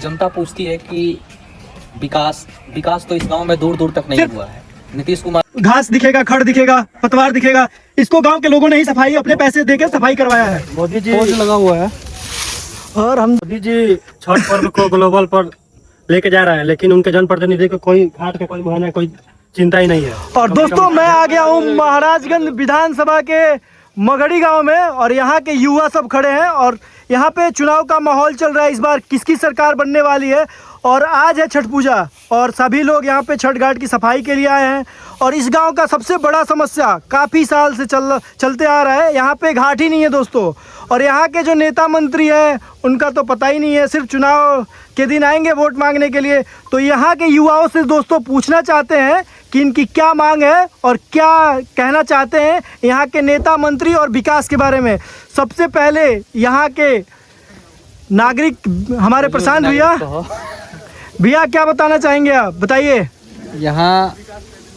जनता पूछती है कि विकास विकास तो इस गांव में दूर दूर तक नहीं हुआ है। नीतीश कुमार घास दिखेगा, खड़ दिखेगा, पतवार दिखेगा, इसको गांव के लोगों ने ही सफाई अपने पैसे देकर सफाई करवाया है। मोदी जी पोज लगा हुआ है और हम मोदी जी छठ पर्व को ग्लोबल पर लेके जा रहे हैं, लेकिन उनके जनप्रतिनिधि को कोई घाट का कोई मुहाना कोई चिंता ही नहीं है। और दोस्तों मैं आ गया हूँ महाराजगंज विधानसभा के मगड़ी गांव में और यहाँ के युवा सब खड़े हैं और यहाँ पे चुनाव का माहौल चल रहा है। इस बार किसकी सरकार बनने वाली है और आज है छठ पूजा और सभी लोग यहाँ पे छठ घाट की सफाई के लिए आए हैं। और इस गांव का सबसे बड़ा समस्या काफ़ी साल से चलते आ रहा है, यहाँ पे घाट ही नहीं है दोस्तों। और यहाँ के जो नेता मंत्री हैं उनका तो पता ही नहीं है, सिर्फ चुनाव के दिन आएंगे वोट मांगने के लिए। तो यहाँ के युवाओं से दोस्तों पूछना चाहते हैं कि इनकी क्या मांग है और क्या कहना चाहते हैं यहाँ के नेता मंत्री और विकास के बारे में। सबसे पहले यहाँ के नागरिक हमारे प्रशांत भैया क्या बताना चाहेंगे आप, बताइए। यहाँ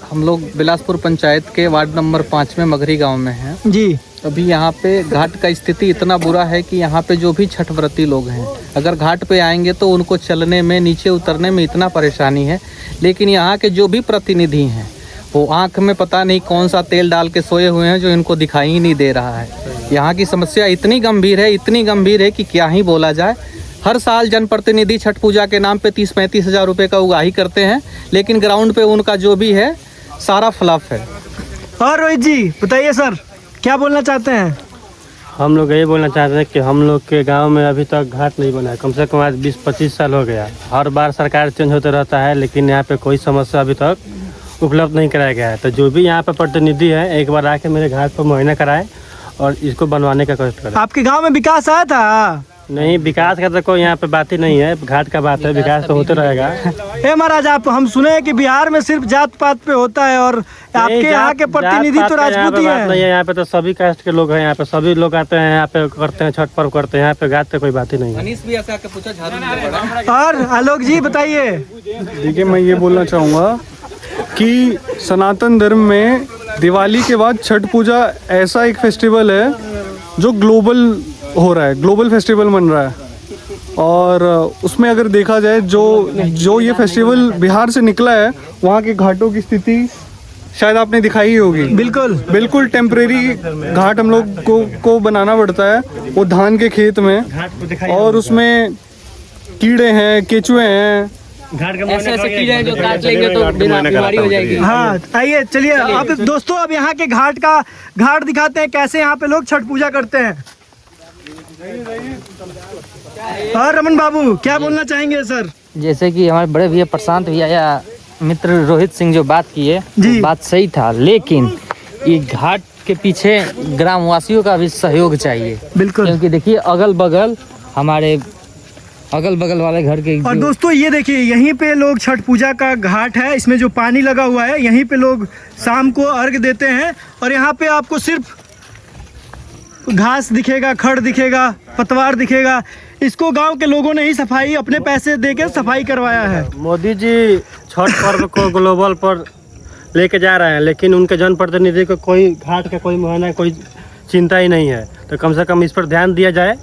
हम लोग बिलासपुर पंचायत के वार्ड नंबर 5 में मगरी गांव में हैं जी। अभी यहाँ पे घाट का स्थिति इतना बुरा है कि यहाँ पे जो भी छठ व्रती लोग हैं अगर घाट पे आएंगे तो उनको चलने में, नीचे उतरने में इतना परेशानी है। लेकिन यहाँ के जो भी प्रतिनिधि हैं वो आँख में पता नहीं कौन सा तेल डाल के सोए हुए हैं जो इनको दिखाई ही नहीं दे रहा है। यहाँ की समस्या इतनी गंभीर है कि क्या ही बोला जाए। हर साल जनप्रतिनिधि छठ पूजा के नाम पे 30-35 हज़ार रुपये का उगाही करते हैं, लेकिन ग्राउंड पे उनका जो भी है सारा फ्लॉप है। और रोहित जी बताइए सर, क्या बोलना चाहते हैं? हम लोग यही बोलना चाहते हैं कि हम लोग के गांव में अभी तक घाट नहीं बना है। कम से कम आज 20-25 साल हो गया। हर बार सरकार चेंज होते रहता है, लेकिन यहाँ पे कोई समस्या अभी तक उपलब्ध नहीं कराया गया है। तो जो भी यहाँ पे प्रतिनिधि है एक बार आके मेरे घाट पर मुआयना कराए और इसको बनवाने का कोशिश करें। आपके गाँव में विकास आया था? नहीं, विकास का तो कोई यहाँ पे बात ही नहीं है, घाट का बात है। विकास तो होते रहेगा। ए महाराज, आप हम सुने हैं कि बिहार में सिर्फ जात पात पे होता है और आपके यहाँ के प्रतिनिधि तो राजपूत ही हैं। नहीं है, यहाँ पे तो सभी कास्ट के लोग हैं। यहाँ पे सभी लोग आते हैं, यहाँ पे करते हैं, छठ पर्व करते हैं। यहाँ पे घाट पे कोई बात ही नहीं है। और आलोक जी बताइए। देखिए, मैं ये बोलना चाहूँगा कि सनातन धर्म में दिवाली के बाद छठ पूजा ऐसा एक फेस्टिवल है जो ग्लोबल हो रहा है, ग्लोबल फेस्टिवल बन रहा है। और उसमें अगर देखा जाए जो ये फेस्टिवल बिहार से निकला है, वहाँ के घाटों की स्थिति शायद आपने दिखाई ही होगी। बिल्कुल टेम्परेरी घाट हम लोग को बनाना पड़ता है, वो धान के खेत में, और उसमें कीड़े हैं, केचुए हैं, ऐसे कीड़े हैं जो काट लेंगे तो बीमारी हो जाएगी। हाँ आइए, चलिए अब दोस्तों अब यहाँ के घाट दिखाते हैं कैसे यहाँ पे लोग छठ पूजा करते हैं। और रमन बाबू क्या बोलना चाहेंगे सर? जैसे कि हमारे बड़े भैया प्रशांत भैया या मित्र रोहित सिंह जो बात किए बात सही था, लेकिन ये घाट के पीछे ग्रामवासियों का भी सहयोग चाहिए। बिल्कुल, क्योंकि देखिए हमारे अगल बगल वाले घर के। और दोस्तों ये देखिए, यहीं पे लोग छठ पूजा का घाट है, इसमें जो पानी लगा हुआ है यहीं पे लोग शाम को अर्घ देते हैं। और यहाँ पे आपको सिर्फ घास दिखेगा, खड़ दिखेगा, पतवार दिखेगा, इसको गांव के लोगों ने ही सफाई अपने पैसे देकर सफाई करवाया है। मोदी जी छठ पर्व को ग्लोबल पर लेके जा रहे हैं, लेकिन उनके जनप्रतिनिधि को कोई घाट का कोई मुहाना कोई चिंता ही नहीं है। तो कम से कम इस पर ध्यान दिया जाए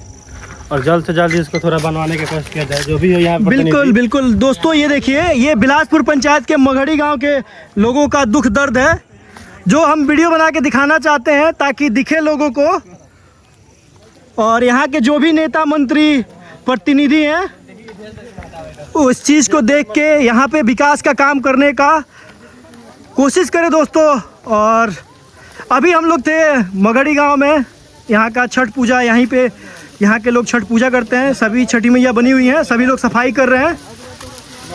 और जल्द से जल्द इसको थोड़ा बनवाने की कोशिश किया जाए, जो भी हो यहाँ। बिल्कुल दोस्तों ये देखिए, ये बिलासपुर पंचायत के मगड़ी गाँव के लोगों का दुख दर्द है, जो हम वीडियो बना के दिखाना चाहते हैं ताकि दिखे लोगों को। और यहाँ के जो भी नेता मंत्री प्रतिनिधि हैं उस चीज़ को देख के यहाँ पे विकास का काम करने का कोशिश करें दोस्तों। और अभी हम लोग थे मगड़ी गांव में, यहाँ का छठ पूजा, यहीं पे यहाँ के लोग छठ पूजा करते हैं। सभी छठी मैया बनी हुई हैं, सभी लोग सफाई कर रहे हैं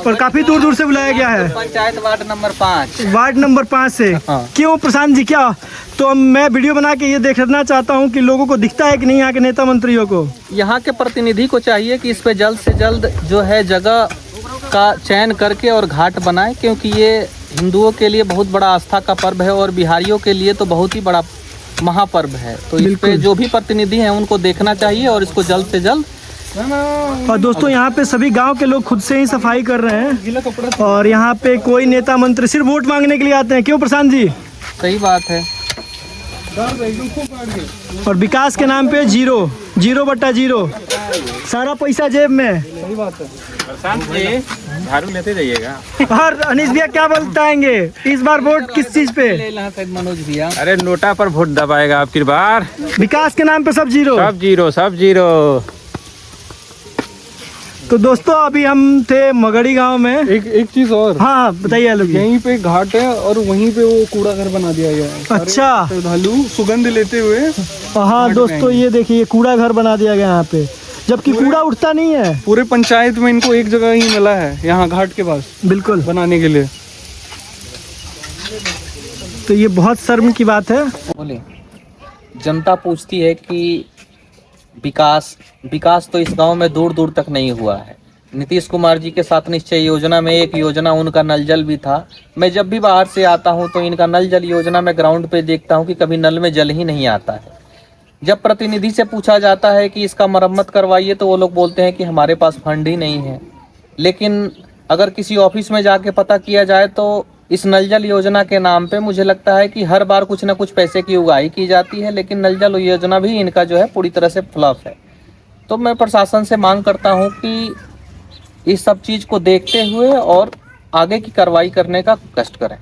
और काफ़ी दूर दूर से बुलाया गया है। पंचायत वार्ड नंबर 5 से। हाँ। क्यों प्रशांत जी, क्या? तो मैं वीडियो बना के ये देखना चाहता हूँ कि लोगों को दिखता है कि नहीं यहाँ के नेता मंत्रियों को। यहाँ के प्रतिनिधि को चाहिए कि इस पे जल्द से जल्द जो है जगह का चयन करके और घाट बनाए, क्योंकि ये हिंदुओं के लिए बहुत बड़ा आस्था का पर्व है और बिहारियों के लिए तो बहुत ही बड़ा महापर्व है। तो इस पे जो भी प्रतिनिधि हैं उनको देखना चाहिए और इसको जल्द से जल्द। और दोस्तों यहाँ पे सभी गांव के लोग खुद से ही सफाई कर रहे हैं और यहाँ पे कोई नेता मंत्री सिर्फ वोट मांगने के लिए आते हैं। क्यों प्रशांत जी? सही बात है। और विकास के नाम पे 0/0 सारा पैसा जेब में। झाड़ू लेते जाइएगा। और अनीश भैया क्या बताएंगे इस बार वोट किस चीज पे? मनोज भैया अरे नोटा पर वोट दबाएगा आपकी बार। विकास के नाम पे सब जीरो। सब जीरो, सब जीरो। तो दोस्तों अभी हम थे मगड़ी गांव में। एक चीज और। हाँ बताइए आलोक। यहीं पे घाट है और वहीं पे वो कूड़ा घर बना दिया गया है। अच्छा। श्रद्धालु सुगंध लेते हुए। हाँ दोस्तों ये देखिए कूड़ा घर बना दिया गया यहाँ पे, जबकि कूड़ा उठता नहीं है। पूरे पंचायत में इनको एक जगह ही मिला है, यहाँ घाट के पास बिल्कुल बनाने के लिए। तो ये बहुत शर्म की बात है। बोले जनता पूछती है कि विकास तो इस गांव में दूर दूर तक नहीं हुआ है। नीतीश कुमार जी के साथ निश्चय योजना में एक योजना उनका नल जल भी था। मैं जब भी बाहर से आता हूं तो इनका नल जल योजना में ग्राउंड पे देखता हूं कि कभी नल में जल ही नहीं आता है। जब प्रतिनिधि से पूछा जाता है कि इसका मरम्मत करवाइए तो वो लोग बोलते हैं कि हमारे पास फंड ही नहीं है। लेकिन अगर किसी ऑफिस में जाके पता किया जाए तो इस नल जल योजना के नाम पे मुझे लगता है कि हर बार कुछ ना कुछ पैसे की उगाही की जाती है, लेकिन नल जल योजना भी इनका जो है पूरी तरह से फ्लॉप है। तो मैं प्रशासन से मांग करता हूं कि इस सब चीज़ को देखते हुए और आगे की कार्रवाई करने का कष्ट करें।